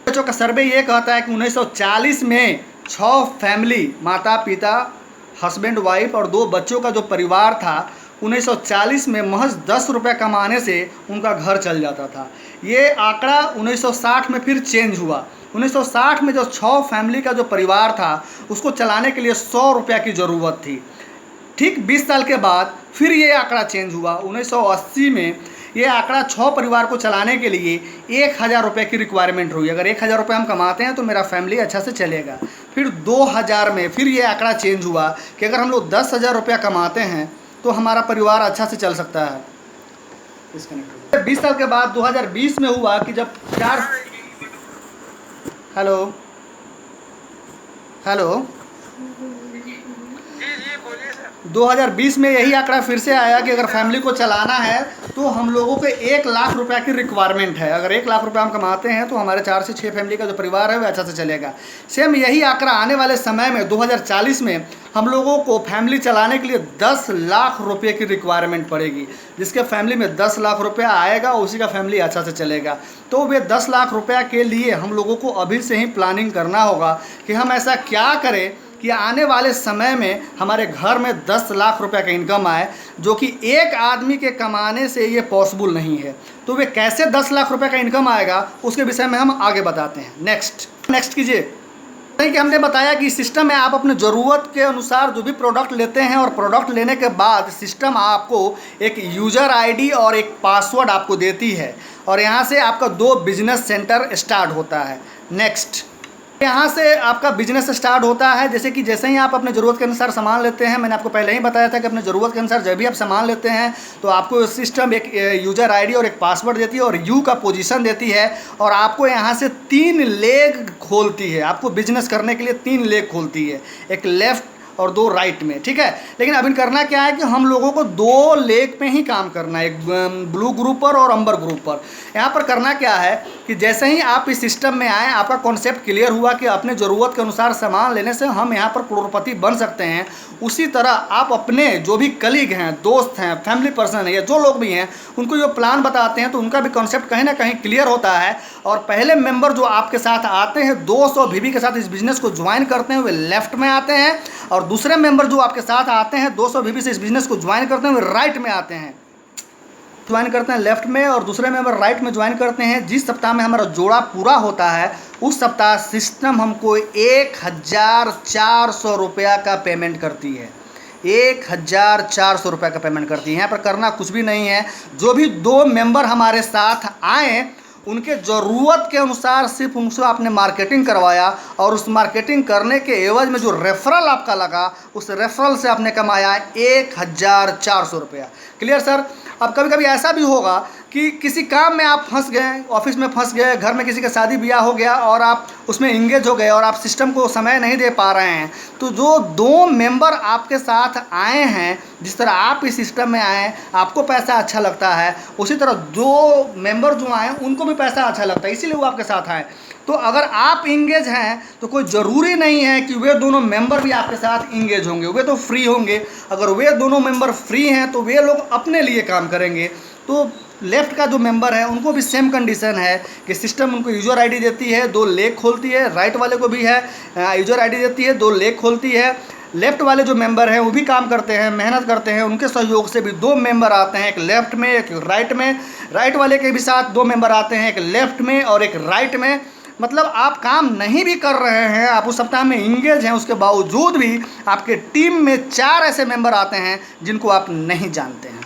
बच्चों का सर्वे ये कहता है कि 1940 में 6 फैमिली, माता पिता, हस्बैंड वाइफ और 2 बच्चों का जो परिवार था, 1940 में महज 10 रुपये कमाने से उनका घर चल जाता था। ये आंकड़ा 1960 में फिर चेंज हुआ। 1960 में जो 6 फैमिली का जो परिवार था उसको चलाने के लिए 100 रुपये की ज़रूरत थी। ठीक 20 साल के बाद फिर ये आंकड़ा चेंज हुआ। 1980 में ये आंकड़ा 6 परिवार को चलाने के लिए 1000 रुपये की रिक्वायरमेंट हुई। अगर 1000 रुपये हम कमाते हैं तो मेरा फैमिली अच्छा से चलेगा। फिर 2000 में फिर ये आंकड़ा चेंज हुआ कि अगर हम लोग 10,000 रुपया कमाते हैं तो हमारा परिवार अच्छा से चल सकता है। 20 साल के बाद 2020 में हुआ कि जब 4 हेलो 2020 में यही आंकड़ा फिर से आया कि अगर फैमिली को चलाना है तो हम लोगों को 1 लाख रुपया की रिक्वायरमेंट है। अगर 1 लाख रुपया हम कमाते हैं तो हमारे 4 से 6 फैमिली का जो परिवार है वह अच्छा से चलेगा। सेम यही आंकड़ा आने वाले समय में 2040 में हम लोगों को फैमिली चलाने के लिए 10 लाख रुपये की रिक्वायरमेंट पड़ेगी। जिसके फैमिली में 10 लाख रुपया आएगा उसी का फैमिली अच्छा से चलेगा। तो वे 10 लाख रुपया के लिए हम लोगों को अभी से ही प्लानिंग करना होगा कि हम ऐसा क्या करें कि आने वाले समय में हमारे घर में 10 लाख रुपए का इनकम आए, जो कि एक आदमी के कमाने से ये पॉसिबल नहीं है। तो वे कैसे 10 लाख रुपए का इनकम आएगा उसके विषय में हम आगे बताते हैं। नेक्स्ट कीजिए। कि हमने बताया कि सिस्टम में आप अपने ज़रूरत के अनुसार जो भी प्रोडक्ट लेते हैं और प्रोडक्ट लेने के बाद सिस्टम आपको एक यूज़र आईडी और एक पासवर्ड आपको देती है और यहाँ से आपका 2 बिजनेस सेंटर स्टार्ट होता है। नेक्स्ट, यहाँ से आपका बिजनेस स्टार्ट होता है। जैसे ही आप अपने ज़रूरत के अनुसार सामान लेते हैं, मैंने आपको पहले ही बताया था कि अपने ज़रूरत के अनुसार जब भी आप सामान लेते हैं तो आपको सिस्टम एक यूज़र आईडी और एक पासवर्ड देती है और यू का पोजीशन देती है और आपको यहाँ से 3 लेग खोलती है। आपको बिजनेस करने के लिए 3 लेग खोलती है, एक लेफ़्ट और 2 राइट में, ठीक है। लेकिन अभी करना क्या है कि हम लोगों को 2 लेग पे ही काम करना है, एक ब्लू ग्रुप पर और अंबर ग्रुप पर। यहाँ पर करना क्या है कि जैसे ही आप इस सिस्टम में आए, आपका कॉन्सेप्ट क्लियर हुआ कि अपने ज़रूरत के अनुसार सामान लेने से हम यहाँ पर करोड़पति बन सकते हैं, उसी तरह आप अपने जो भी कलीग हैं, दोस्त हैं, फैमिली पर्सन है या जो लोग भी हैं उनको जो प्लान बताते हैं तो उनका भी कॉन्सेप्ट कहीं ना कहीं क्लियर होता है। और पहले मेंबर जो आपके साथ आते हैं 200 बीबी के साथ इस बिज़नेस को ज्वाइन करते हैं, वे लेफ्ट में आते हैं और दूसरे मेंबर जो आपके साथ आते हैं 200 बीबी से इस बिज़नेस को ज्वाइन करते हैं, वे राइट में आते हैं, ज्वाइन करते हैं लेफ्ट में और दूसरे मेंबर राइट में ज्वाइन करते हैं। जिस सप्ताह में हमारा जोड़ा पूरा होता है उस सप्ताह सिस्टम हमको 1400 रुपया का पेमेंट करती है। 1400 रुपये का पेमेंट करती है। यहाँ पर करना कुछ भी नहीं है। जो भी 2 मेंबर हमारे साथ आए उनके ज़रूरत के अनुसार सिर्फ उनसे आपने मार्केटिंग करवाया और उस मार्केटिंग करने के एवज में जो रेफरल आपका लगा उस रेफरल से आपने कमाया 1400 रुपया। Clear sir? अब कभी कभी ऐसा भी होगा कि किसी काम में आप फंस गए, ऑफिस में फंस गए, घर में किसी का शादी ब्याह हो गया और आप उसमें इंगेज हो गए और आप सिस्टम को समय नहीं दे पा रहे हैं। तो जो 2 मेंबर आपके साथ आए हैं, जिस तरह आप इस सिस्टम में आए आपको पैसा अच्छा लगता है, उसी तरह 2 मेंबर जो आए उनको भी पैसा अच्छा लगता है, इसीलिए वो आपके साथ आए। तो अगर आप इंगेज हैं तो कोई ज़रूरी नहीं है कि वे दोनों मेंबर भी आपके साथ इंगेज होंगे, वे तो फ्री होंगे। अगर वे दोनों मेंबर फ्री हैं तो वे लोग अपने लिए काम करेंगे। तो लेफ़्ट का जो मेंबर है उनको भी सेम कंडीशन है कि सिस्टम उनको यूज़र आईडी देती है, 2 लेग खोलती है। राइट वाले को भी है यूज़र आईडी देती है, 2 लेग खोलती है। लेफ़्ट वाले जो मेंबर हैं वो भी काम करते हैं, मेहनत करते हैं, उनके सहयोग से भी 2 मेंबर आते हैं, एक लेफ़्ट में एक राइट में। राइट वाले के भी साथ 2 मेंबर आते हैं, एक लेफ़्ट में और एक राइट में। मतलब आप काम नहीं भी कर रहे हैं, आप उस सप्ताह में इंगेज हैं, उसके बावजूद भी आपके टीम में 4 ऐसे मेंबर आते हैं जिनको आप नहीं जानते हैं।